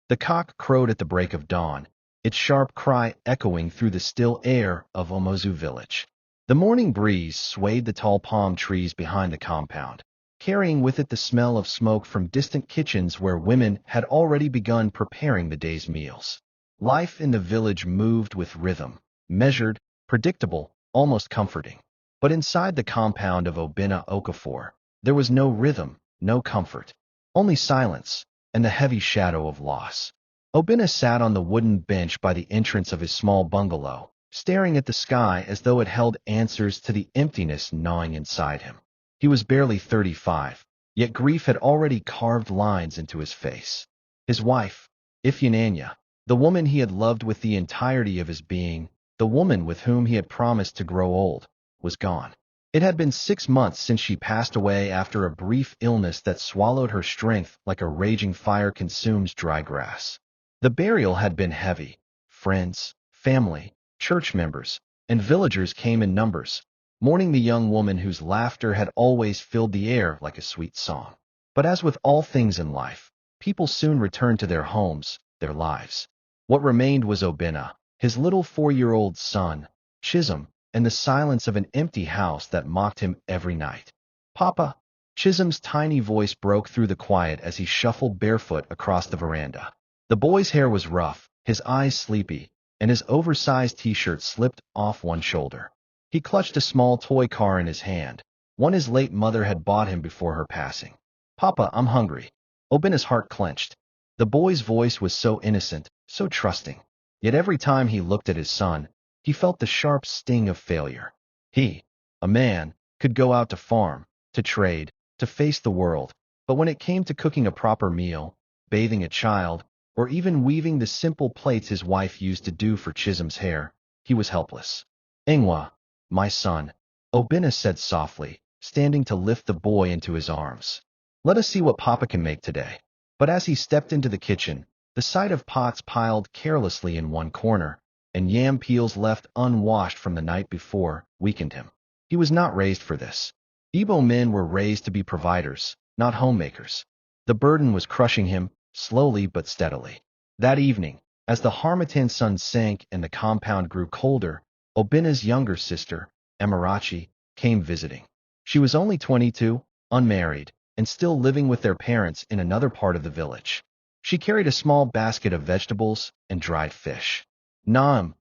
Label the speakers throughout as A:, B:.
A: The cock crowed at the break of dawn, its sharp cry echoing through the still air of Omozu village. The morning breeze swayed the tall palm trees behind the compound, carrying with it the smell of smoke from distant kitchens where women had already begun preparing the day's meals. Life in the village moved with rhythm, measured, predictable, almost comforting. But inside the compound of Obinna Okafor, there was no rhythm, no comfort, only silence and the heavy shadow of loss. Obinna sat on the wooden bench by the entrance of his small bungalow, staring at the sky as though it held answers to the emptiness gnawing inside him. He was barely 35, yet grief had already carved lines into his face. His wife, Ifyinanya, the woman he had loved with the entirety of his being, the woman with whom he had promised to grow old, was gone. It had been 6 months since she passed away after a brief illness that swallowed her strength like a raging fire consumes dry grass. The burial had been heavy. Friends, family, church members, and villagers came in numbers, mourning the young woman whose laughter had always filled the air like a sweet song. But as with all things in life, people soon returned to their homes, their lives. What remained was Obinna, his little 4-year-old son, Chisholm, and the silence of an empty house that mocked him every night. "Papa!" Chisholm's tiny voice broke through the quiet as he shuffled barefoot across the veranda. The boy's hair was rough, his eyes sleepy, and his oversized t-shirt slipped off one shoulder. He clutched a small toy car in his hand, one his late mother had bought him before her passing. "Papa, I'm hungry." Obinna's heart clenched. The boy's voice was so innocent, so trusting. Yet every time he looked at his son, he felt the sharp sting of failure. He, a man, could go out to farm, to trade, to face the world, but when it came to cooking a proper meal, bathing a child, or even weaving the simple plaits his wife used to do for Chisholm's hair, he was helpless. "Engwa, my son," Obinna said softly, standing to lift the boy into his arms. "Let us see what Papa can make today." But as he stepped into the kitchen, the sight of pots piled carelessly in one corner, and yam peels left unwashed from the night before, weakened him. He was not raised for this. Igbo men were raised to be providers, not homemakers. The burden was crushing him, slowly but steadily. That evening, as the Harmattan sun sank and the compound grew colder, Obinna's younger sister, Amarachi, came visiting. She was only 22, unmarried, and still living with their parents in another part of the village. She carried a small basket of vegetables and dried fish. "Naam,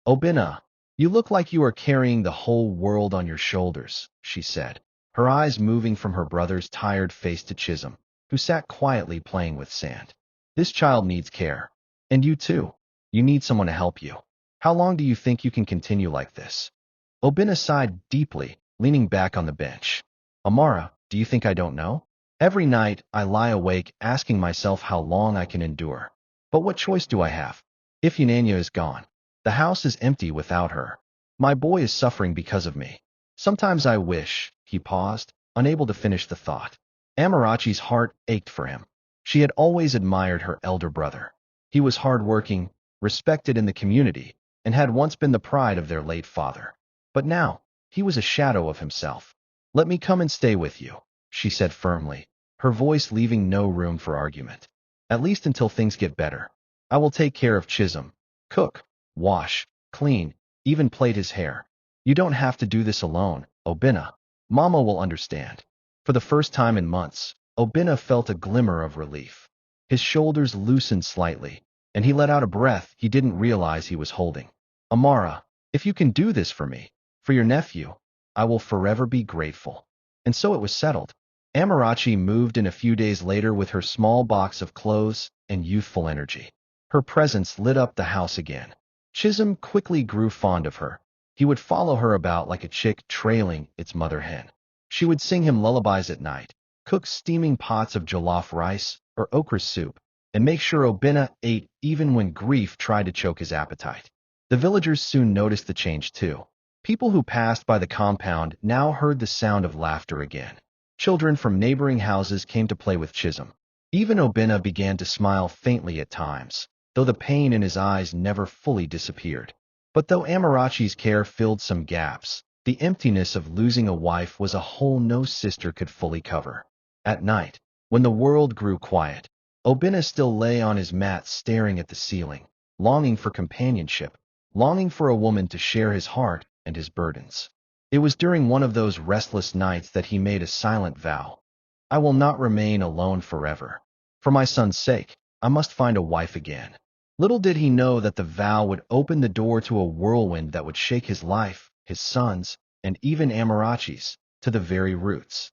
A: Obinna, you look like you are carrying the whole world on your shoulders," she said, her eyes moving from her brother's tired face to Chisholm, who sat quietly playing with sand. "This child needs care. And you too. You need someone to help you. How long do you think you can continue like this?" Obinna sighed deeply, leaning back on the bench. "Amara, do you think I don't know? Every night I lie awake asking myself how long I can endure. But what choice do I have? Ifyinanya is gone. The house is empty without her. My boy is suffering because of me. Sometimes I wish—" He paused, unable to finish the thought. Amarachi's heart ached for him. She had always admired her elder brother. He was hard-working, respected in the community, and had once been the pride of their late father. But now, he was a shadow of himself. "Let me come and stay with you," she said firmly, her voice leaving no room for argument. "At least until things get better. I will take care of Chisholm. Cook, wash, clean, even plait his hair. You don't have to do this alone, Obinna. Mama will understand." For the first time in months, Obinna felt a glimmer of relief. His shoulders loosened slightly, and he let out a breath he didn't realize he was holding. "Amara, if you can do this for me, for your nephew, I will forever be grateful." And so it was settled. Amarachi moved in a few days later with her small box of clothes and youthful energy. Her presence lit up the house again. Chisholm quickly grew fond of her. He would follow her about like a chick trailing its mother hen. She would sing him lullabies at night, cook steaming pots of jollof rice or okra soup, and make sure Obinna ate even when grief tried to choke his appetite. The villagers soon noticed the change too. People who passed by the compound now heard the sound of laughter again. Children from neighboring houses came to play with Chisholm. Even Obinna began to smile faintly at times, though the pain in his eyes never fully disappeared. But though Amarachi's care filled some gaps, the emptiness of losing a wife was a hole no sister could fully cover. At night, when the world grew quiet, Obina still lay on his mat staring at the ceiling, longing for companionship, longing for a woman to share his heart and his burdens. It was during one of those restless nights that he made a silent vow. I will not remain alone forever. For my son's sake, I must find a wife again. Little did he know that the vow would open the door to a whirlwind that would shake his life, his sons, and even Amarachi's, to the very roots.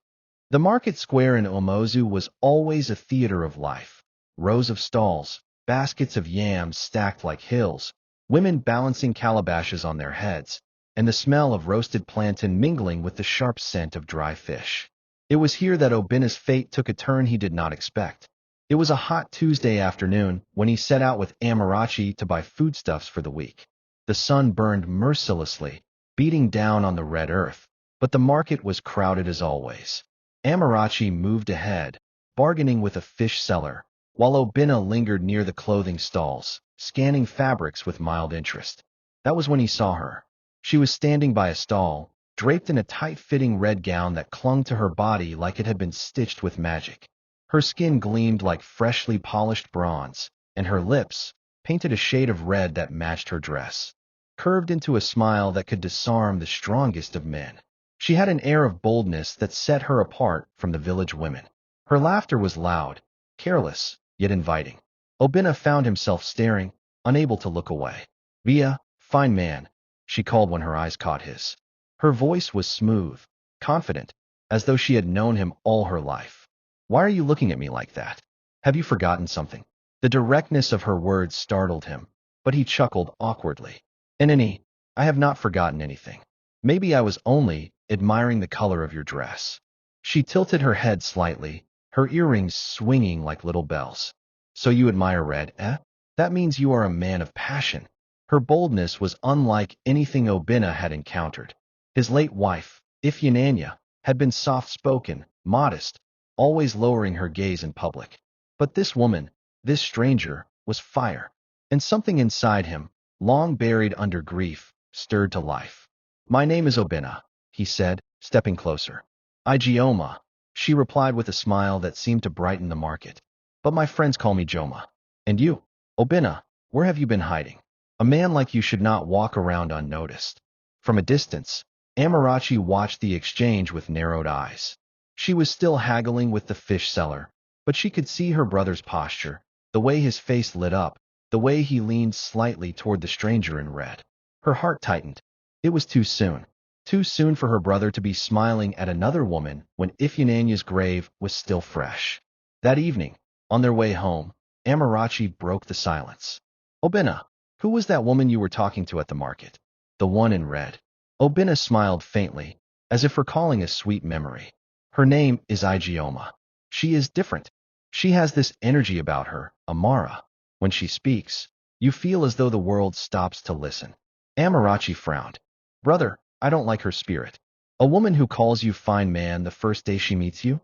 A: The market square in Omozu was always a theater of life. Rows of stalls, baskets of yams stacked like hills, women balancing calabashes on their heads, and the smell of roasted plantain mingling with the sharp scent of dry fish. It was here that Obina's fate took a turn he did not expect. It was a hot Tuesday afternoon when he set out with Amarachi to buy foodstuffs for the week. The sun burned mercilessly, beating down on the red earth, but the market was crowded as always. Amarachi moved ahead, bargaining with a fish seller, while Obina lingered near the clothing stalls, scanning fabrics with mild interest. That was when he saw her. She was standing by a stall, draped in a tight-fitting red gown that clung to her body like it had been stitched with magic. Her skin gleamed like freshly polished bronze, and her lips, painted a shade of red that matched her dress, curved into a smile that could disarm the strongest of men. She had an air of boldness that set her apart from the village women. Her laughter was loud, careless, yet inviting. Obina found himself staring, unable to look away. "Via, fine man," she called when her eyes caught his. Her voice was smooth, confident, as though she had known him all her life. "Why are you looking at me like that? Have you forgotten something?" The directness of her words startled him, but he chuckled awkwardly. "Enemy, I have not forgotten anything. Maybe I was only admiring the color of your dress." She tilted her head slightly, her earrings swinging like little bells. "So you admire red, eh? That means you are a man of passion." Her boldness was unlike anything Obina had encountered. His late wife, Ifyananya, had been soft-spoken, modest, always lowering her gaze in public. But this woman, this stranger, was fire, and something inside him, long buried under grief, stirred to life. "My name is Obina," he said, stepping closer. "Ijeoma," she replied with a smile that seemed to brighten the market. "But my friends call me Joma." "And you, Obina, where have you been hiding? A man like you should not walk around unnoticed." From a distance, Amarachi watched the exchange with narrowed eyes. She was still haggling with the fish seller, but she could see her brother's posture, the way his face lit up, the way he leaned slightly toward the stranger in red. Her heart tightened. It was too soon. Too soon for her brother to be smiling at another woman when Ifyananya's grave was still fresh. That evening, on their way home, Amarachi broke the silence. "Obina, who was that woman you were talking to at the market?" "The one in red." Obina smiled faintly, as if recalling a sweet memory. "Her name is Ijeoma. She is different. She has this energy about her, Amara. When she speaks, you feel as though the world stops to listen." Amarachi frowned. "Brother, I don't like her spirit. A woman who calls you fine man the first day she meets you?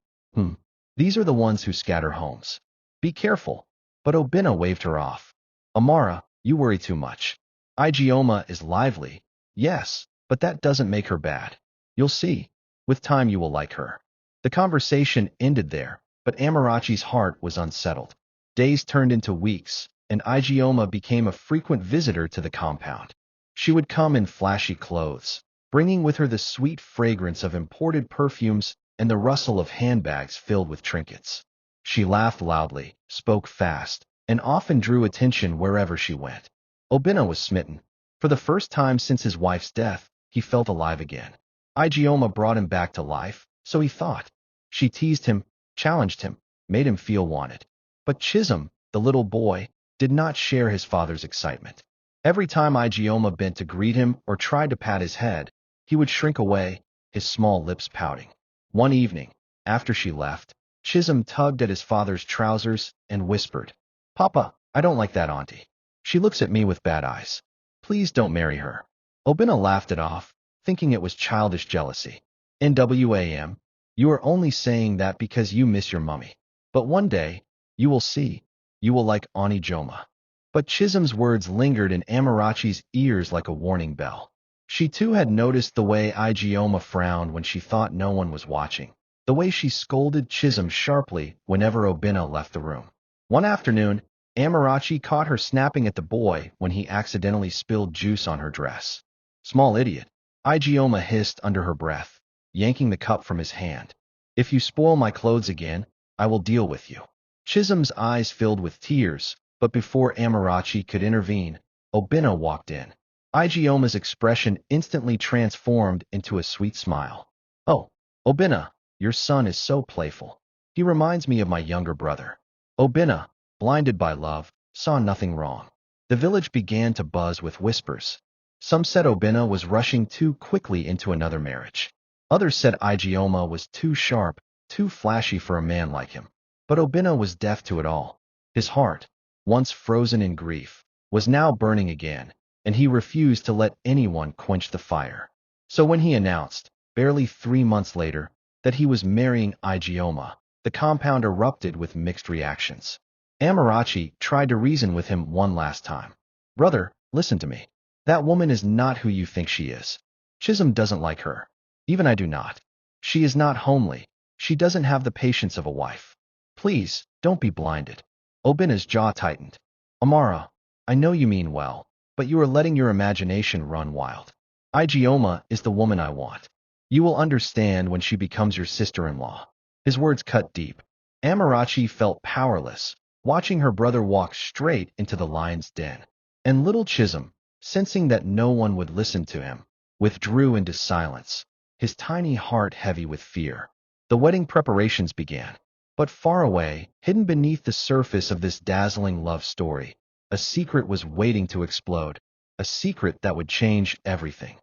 A: These are the ones who scatter homes. Be careful." But Obina waved her off. "Amara, you worry too much. Ijeoma is lively, yes, but that doesn't make her bad. You'll see. With time you will like her." The conversation ended there, but Amarachi's heart was unsettled. Days turned into weeks, and Ijeoma became a frequent visitor to the compound. She would come in flashy clothes, bringing with her the sweet fragrance of imported perfumes and the rustle of handbags filled with trinkets. She laughed loudly, spoke fast, and often drew attention wherever she went. Obina was smitten. For the first time since his wife's death, he felt alive again. Ijeoma brought him back to life, so he thought. She teased him, challenged him, made him feel wanted. But Chisholm, the little boy, did not share his father's excitement. Every time Ijeoma bent to greet him or tried to pat his head, he would shrink away, his small lips pouting. One evening, after she left, Chisholm tugged at his father's trousers and whispered, "Papa, I don't like that auntie. She looks at me with bad eyes. Please don't marry her." Obina laughed it off, thinking it was childish jealousy. "Nwam, you are only saying that because you miss your mummy. But one day, you will see, you will like Auntie Joma." But Chisholm's words lingered in Amarachi's ears like a warning bell. She too had noticed the way Ijeoma frowned when she thought no one was watching, the way she scolded Chisholm sharply whenever Obina left the room. One afternoon, Amarachi caught her snapping at the boy when he accidentally spilled juice on her dress. Small idiot, Igioma hissed under her breath, yanking the cup from his hand. If you spoil my clothes again, I will deal with you. Chisholm's eyes filled with tears, but before Amarachi could intervene, Obina walked in. Igioma's expression instantly transformed into a sweet smile. Oh, Obina, your son is so playful. He reminds me of my younger brother. Obina, blinded by love, saw nothing wrong. The village began to buzz with whispers. Some said Obina was rushing too quickly into another marriage. Others said Igioma was too sharp, too flashy for a man like him. But Obina was deaf to it all. His heart, once frozen in grief, was now burning again, and he refused to let anyone quench the fire. So when he announced, barely 3 months later, that he was marrying Igioma, the compound erupted with mixed reactions. Amarachi tried to reason with him one last time. Brother, listen to me. That woman is not who you think she is. Chisholm doesn't like her. Even I do not. She is not homely. She doesn't have the patience of a wife. Please, don't be blinded. Obina's jaw tightened. Amara, I know you mean well, but you are letting your imagination run wild. Igioma is the woman I want. You will understand when she becomes your sister-in-law. His words cut deep. Amarachi felt powerless, watching her brother walk straight into the lion's den. And little Chisholm, sensing that no one would listen to him, withdrew into silence, his tiny heart heavy with fear. The wedding preparations began. But far away, hidden beneath the surface of this dazzling love story, a secret was waiting to explode, a secret that would change everything.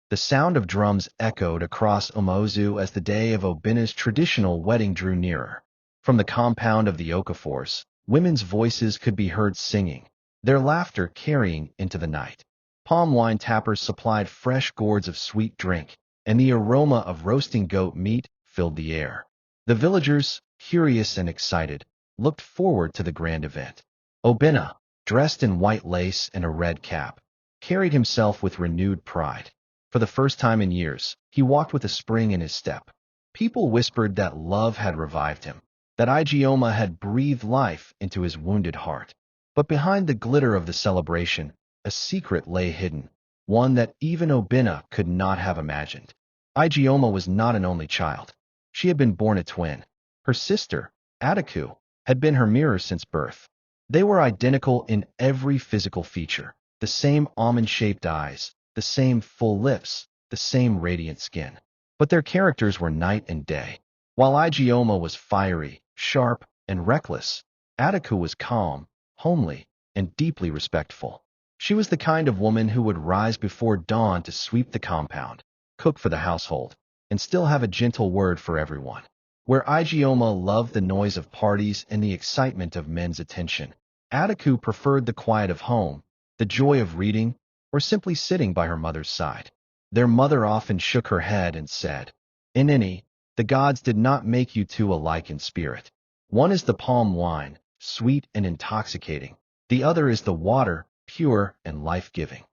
A: The sound of drums echoed across Omozu as the day of Obina's traditional wedding drew nearer. From the compound of the Okafors, women's voices could be heard singing, their laughter carrying into the night. Palm wine tappers supplied fresh gourds of sweet drink, and the aroma of roasting goat meat filled the air. The villagers, curious and excited, looked forward to the grand event. Obina, dressed in white lace and a red cap, carried himself with renewed pride. For the first time in years, he walked with a spring in his step. People whispered that love had revived him, that Igioma had breathed life into his wounded heart. But behind the glitter of the celebration, a secret lay hidden, one that even Obina could not have imagined. Igioma was not an only child. She had been born a twin. Her sister, Ataku, had been her mirror since birth. They were identical in every physical feature, the same almond-shaped eyes, the same full lips, the same radiant skin. But their characters were night and day. While Igioma was fiery, sharp, and reckless, Ataku was calm, homely, and deeply respectful. She was the kind of woman who would rise before dawn to sweep the compound, cook for the household, and still have a gentle word for everyone. Where Igioma loved the noise of parties and the excitement of men's attention, Ataku preferred the quiet of home, the joy of reading, or simply sitting by her mother's side. Their mother often shook her head and said, "Inini, the gods did not make you two alike in spirit. One is the palm wine, sweet and intoxicating. The other is the water, pure and life-giving."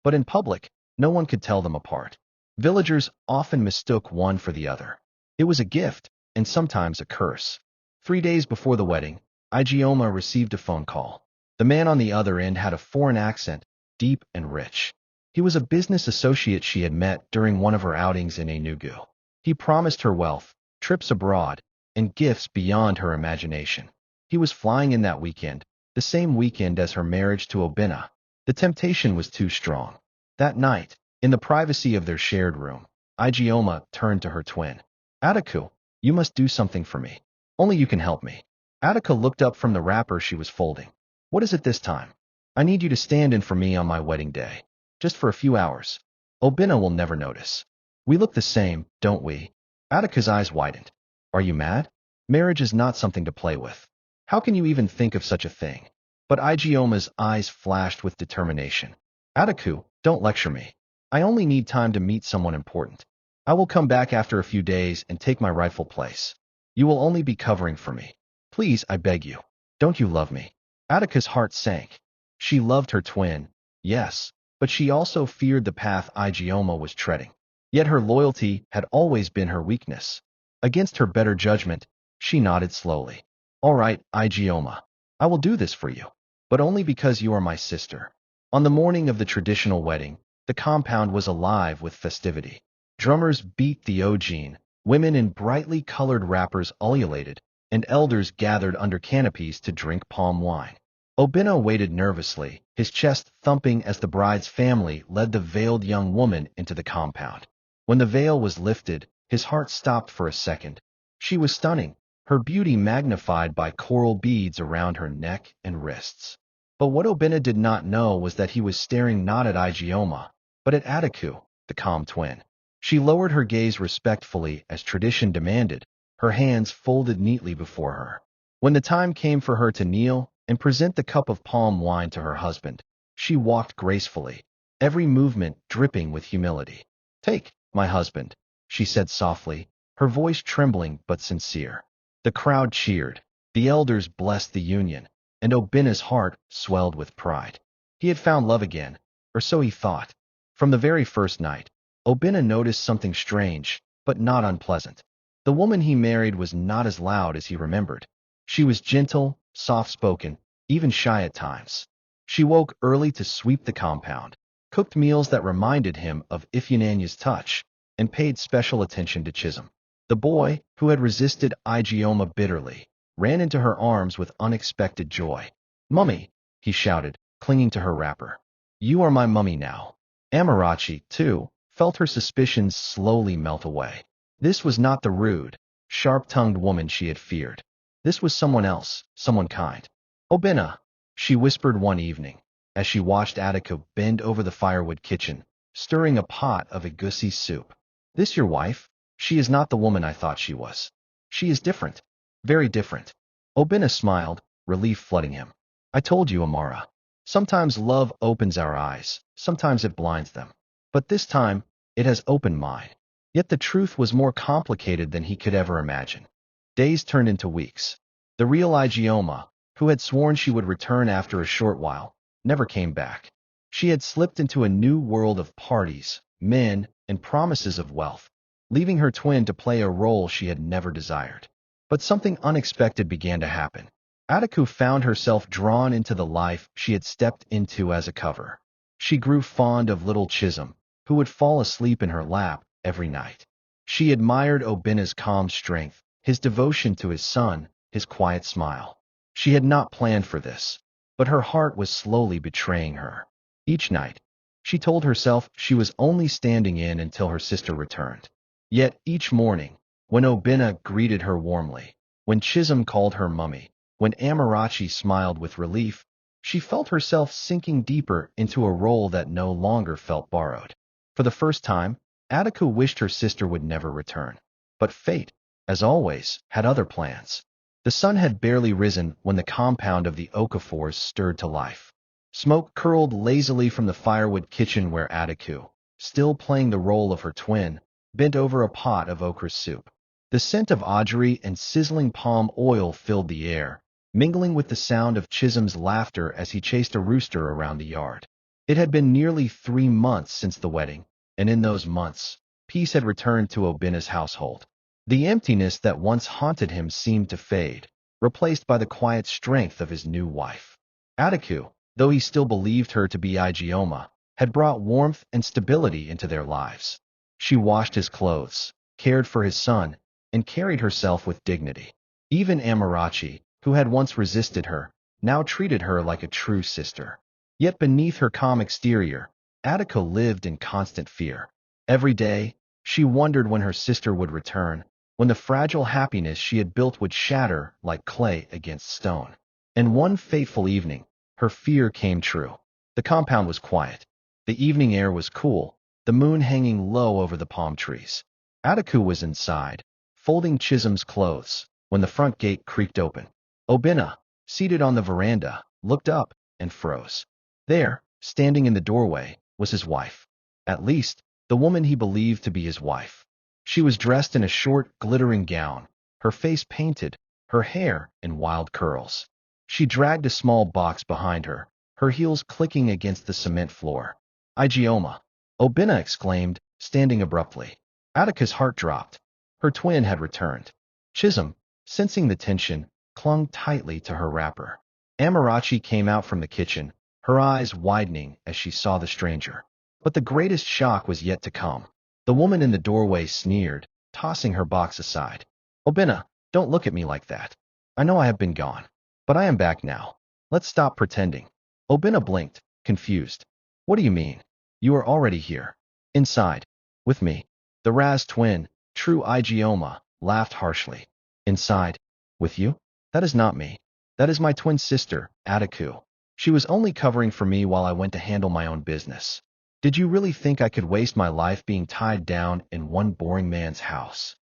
A: But in public, no one could tell them apart. Villagers often mistook one for the other. It was a gift, and sometimes a curse. 3 days before the wedding, Igioma received a phone call. The man on the other end had a foreign accent, deep and rich. He was a business associate she had met during one of her outings in Enugu. He promised her wealth, trips abroad, and gifts beyond her imagination. He was flying in that weekend, the same weekend as her marriage to Obina. The temptation was too strong. That night, in the privacy of their shared room, Igioma turned to her twin. "Ataku, you must do something for me. Only you can help me." Attica looked up from the wrapper she was folding. "What is it this time?" "I need you to stand in for me on my wedding day. Just for a few hours. Obina will never notice. We look the same, don't we?" Attica's eyes widened. "Are you mad? Marriage is not something to play with. How can you even think of such a thing?" But Igioma's eyes flashed with determination. "Ataku, don't lecture me. I only need time to meet someone important. I will come back after a few days and take my rightful place. You will only be covering for me. Please, I beg you. Don't you love me?" Attica's heart sank. She loved her twin, yes, but she also feared the path Igioma was treading. Yet her loyalty had always been her weakness. Against her better judgment, she nodded slowly. "All right, Igioma. I will do this for you, but only because you are my sister." On the morning of the traditional wedding, the compound was alive with festivity. Drummers beat the ogene, women in brightly colored wrappers ululated, and elders gathered under canopies to drink palm wine. Obinna waited nervously, his chest thumping as the bride's family led the veiled young woman into the compound. When the veil was lifted, his heart stopped for a second. She was stunning, her beauty magnified by coral beads around her neck and wrists. But what Obinna did not know was that he was staring not at Ijeoma, but at Ataku, the calm twin. She lowered her gaze respectfully as tradition demanded, her hands folded neatly before her. When the time came for her to kneel and present the cup of palm wine to her husband, she walked gracefully, every movement dripping with humility. "Take, my husband," she said softly, her voice trembling but sincere. The crowd cheered, the elders blessed the union, and Obinna's heart swelled with pride. He had found love again, or so he thought. From the very first night, Obinna noticed something strange, but not unpleasant. The woman he married was not as loud as he remembered. She was gentle, soft-spoken, even shy at times. She woke early to sweep the compound, cooked meals that reminded him of Ifeanyi's touch, and paid special attention to Chisholm. The boy, who had resisted Ijeoma bitterly, ran into her arms with unexpected joy. "Mummy," he shouted, clinging to her wrapper. "You are my mummy now." Amarachi, too, felt her suspicions slowly melt away. This was not the rude, sharp-tongued woman she had feared. This was someone else, someone kind. "Obinna," she whispered one evening, as she watched Attica bend over the firewood kitchen, stirring a pot of egusi soup. "This your wife? She is not the woman I thought she was. She is different, very different." Obinna smiled, relief flooding him. "I told you, Amara. Sometimes love opens our eyes, sometimes it blinds them. But this time, it has opened mine." Yet the truth was more complicated than he could ever imagine. Days turned into weeks. The real Ijeoma, who had sworn she would return after a short while, never came back. She had slipped into a new world of parties, men, and promises of wealth, leaving her twin to play a role she had never desired. But something unexpected began to happen. Ataku found herself drawn into the life she had stepped into as a cover. She grew fond of little Chisholm, who would fall asleep in her lap every night. She admired Obinna's calm strength, his devotion to his son, his quiet smile. She had not planned for this, but her heart was slowly betraying her. Each night, she told herself she was only standing in until her sister returned. Yet each morning, when Obinna greeted her warmly, when Chisholm called her mummy, when Amarachi smiled with relief, she felt herself sinking deeper into a role that no longer felt borrowed. For the first time, Attica wished her sister would never return. But fate, as always, had other plans. The sun had barely risen when the compound of the Okafors stirred to life. Smoke curled lazily from the firewood kitchen where Attica, still playing the role of her twin, bent over a pot of okra soup. The scent of audrey and sizzling palm oil filled the air, mingling with the sound of Chisholm's laughter as he chased a rooster around the yard. It had been nearly 3 months since the wedding, and in those months, peace had returned to Obinna's household. The emptiness that once haunted him seemed to fade, replaced by the quiet strength of his new wife. Attica, though he still believed her to be Ijeoma, had brought warmth and stability into their lives. She washed his clothes, cared for his son, and carried herself with dignity. Even Amarachi, who had once resisted her, now treated her like a true sister. Yet beneath her calm exterior, Attica lived in constant fear. Every day, she wondered when her sister would return, when the fragile happiness she had built would shatter like clay against stone. And one fateful evening, her fear came true. The compound was quiet. The evening air was cool, the moon hanging low over the palm trees. Attica was inside, folding Chisholm's clothes, when the front gate creaked open. Obinna, seated on the veranda, looked up and froze. There, standing in the doorway, was his wife. At least, the woman he believed to be his wife. She was dressed in a short, glittering gown, her face painted, her hair in wild curls. She dragged a small box behind her, her heels clicking against the cement floor. "Ijeoma!" Obinna exclaimed, standing abruptly. Attica's heart dropped. Her twin had returned. Chisholm, sensing the tension, clung tightly to her wrapper. Amarachi came out from the kitchen, her eyes widening as she saw the stranger. But the greatest shock was yet to come. The woman in the doorway sneered, tossing her box aside. Obinna, don't look at me like that. I know I have been gone, but I am back now. Let's stop pretending. Obinna blinked, confused. What do you mean? You are already here. Inside. With me. The Raz twin, true Igioma, laughed harshly. Inside. With you? That is not me. That is my twin sister, Ataku. She was only covering for me while I went to handle my own business. Did you really think I could waste my life being tied down in one boring man's house?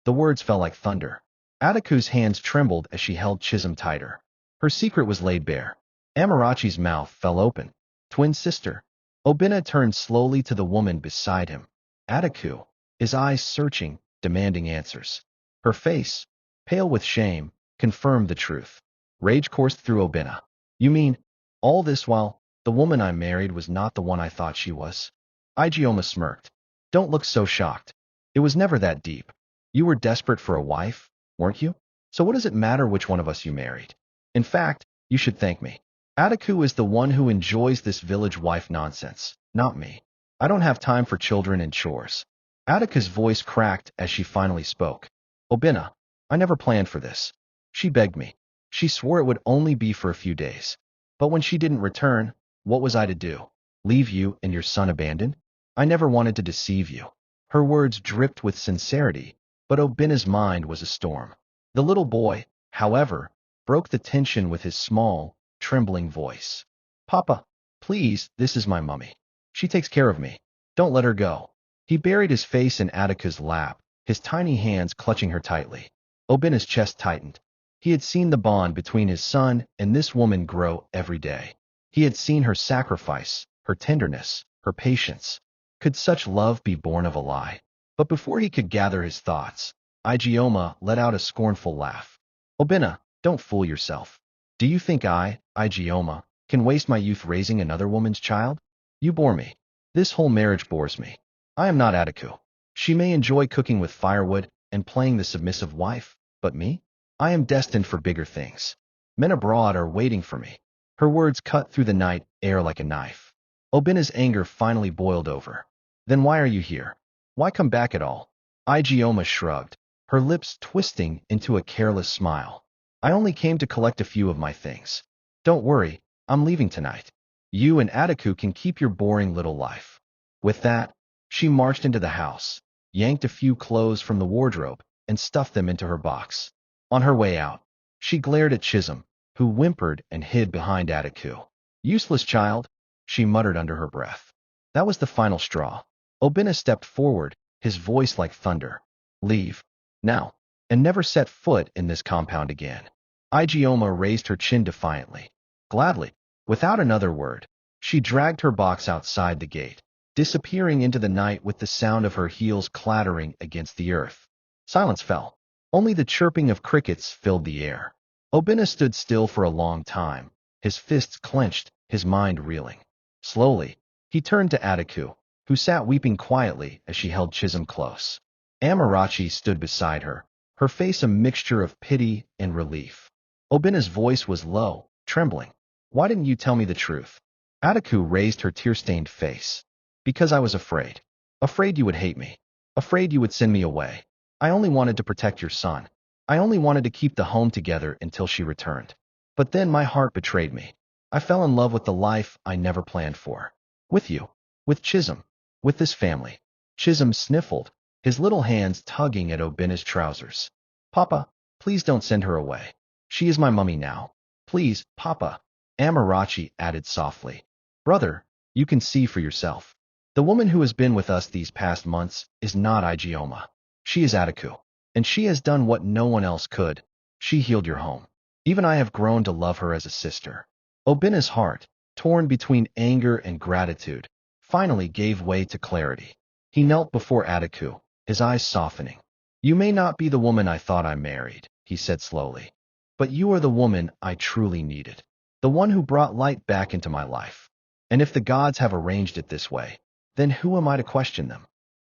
A: The words fell like thunder. Ataku's hands trembled as she held Chisholm tighter. Her secret was laid bare. Amarachi's mouth fell open. Twin sister. Obinna turned slowly to the woman beside him. Ataku, his eyes searching, demanding answers. Her face, pale with shame, confirmed the truth. Rage coursed through Obinna. You mean, all this while, the woman I married was not the one I thought she was? Igioma smirked. Don't look so shocked. It was never that deep. You were desperate for a wife, weren't you? So what does it matter which one of us you married? In fact, you should thank me. Ataku is the one who enjoys this village wife nonsense, not me. I don't have time for children and chores. Atika's voice cracked as she finally spoke. Obinna, I never planned for this. She begged me. She swore it would only be for a few days. But when she didn't return, what was I to do? Leave you and your son abandoned? I never wanted to deceive you. Her words dripped with sincerity, but Obinna's mind was a storm. The little boy, however, broke the tension with his small, trembling voice. Papa, please, this is my mummy. She takes care of me. Don't let her go. He buried his face in Atika's lap, his tiny hands clutching her tightly. Obinna's chest tightened. He had seen the bond between his son and this woman grow every day. He had seen her sacrifice, her tenderness, her patience. Could such love be born of a lie? But before he could gather his thoughts, Igioma let out a scornful laugh. Obinna, don't fool yourself. Do you think I, Igioma, can waste my youth raising another woman's child? You bore me. This whole marriage bores me. I am not Ataku. She may enjoy cooking with firewood and playing the submissive wife, but me? I am destined for bigger things. Men abroad are waiting for me. Her words cut through the night air like a knife. Obinna's anger finally boiled over. Then why are you here? Why come back at all? Igioma shrugged, her lips twisting into a careless smile. I only came to collect a few of my things. Don't worry, I'm leaving tonight. You and Ataku can keep your boring little life. With that, she marched into the house, yanked a few clothes from the wardrobe, and stuffed them into her box. On her way out, she glared at Chisholm, who whimpered and hid behind Ataku. Useless child, she muttered under her breath. That was the final straw. Obinna stepped forward, his voice like thunder. Leave. Now. And never set foot in this compound again. Igioma raised her chin defiantly. Gladly, without another word, she dragged her box outside the gate, disappearing into the night with the sound of her heels clattering against the earth. Silence fell. Only the chirping of crickets filled the air. Obinna stood still for a long time, his fists clenched, his mind reeling. Slowly, he turned to Ataku, who sat weeping quietly as she held Chisholm close. Amarachi stood beside her, her face a mixture of pity and relief. Obinna's voice was low, trembling. Why didn't you tell me the truth? Ataku raised her tear-stained face. Because I was afraid. Afraid you would hate me. Afraid you would send me away. I only wanted to protect your son. I only wanted to keep the home together until she returned. But then my heart betrayed me. I fell in love with the life I never planned for. With you. With Chisholm. With this family. Chisholm sniffled, his little hands tugging at Obinna's trousers. Papa, please don't send her away. She is my mummy now. Please, Papa. Amarachi added softly. Brother, you can see for yourself. The woman who has been with us these past months is not Igioma. She is Ataku, and she has done what no one else could. She healed your home. Even I have grown to love her as a sister. Obinna's heart, torn between anger and gratitude, finally gave way to clarity. He knelt before Ataku, his eyes softening. You may not be the woman I thought I married, he said slowly. But you are the woman I truly needed. The one who brought light back into my life. And if the gods have arranged it this way, then who am I to question them?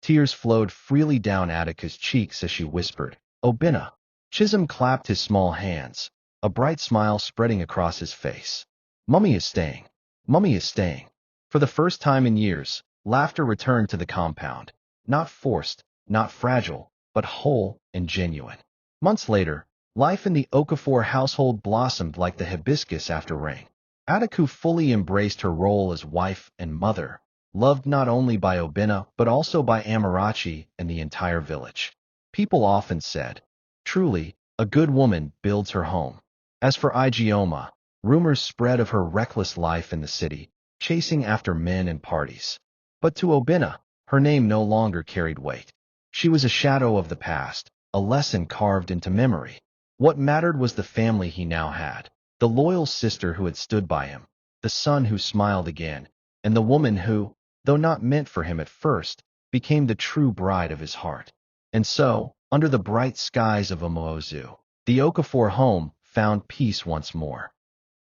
A: Tears flowed freely down Atika's cheeks as she whispered, Obinna. Chisholm clapped his small hands. a bright smile spreading across his face. Mummy is staying. Mummy is staying. For the first time in years, laughter returned to the compound. Not forced, not fragile, but whole and genuine. Months later, life in the Okafor household blossomed like the hibiscus after rain. Ataku fully embraced her role as wife and mother, loved not only by Obinna but also by Amarachi and the entire village. People often said, truly, a good woman builds her home. As for Igioma, rumors spread of her reckless life in the city, chasing after men and parties. But to Obinna, her name no longer carried weight. She was a shadow of the past, a lesson carved into memory. What mattered was the family he now had, the loyal sister who had stood by him, the son who smiled again, and the woman who, though not meant for him at first, became the true bride of his heart. And so, under the bright skies of Omozu, the Okafor home found peace once more.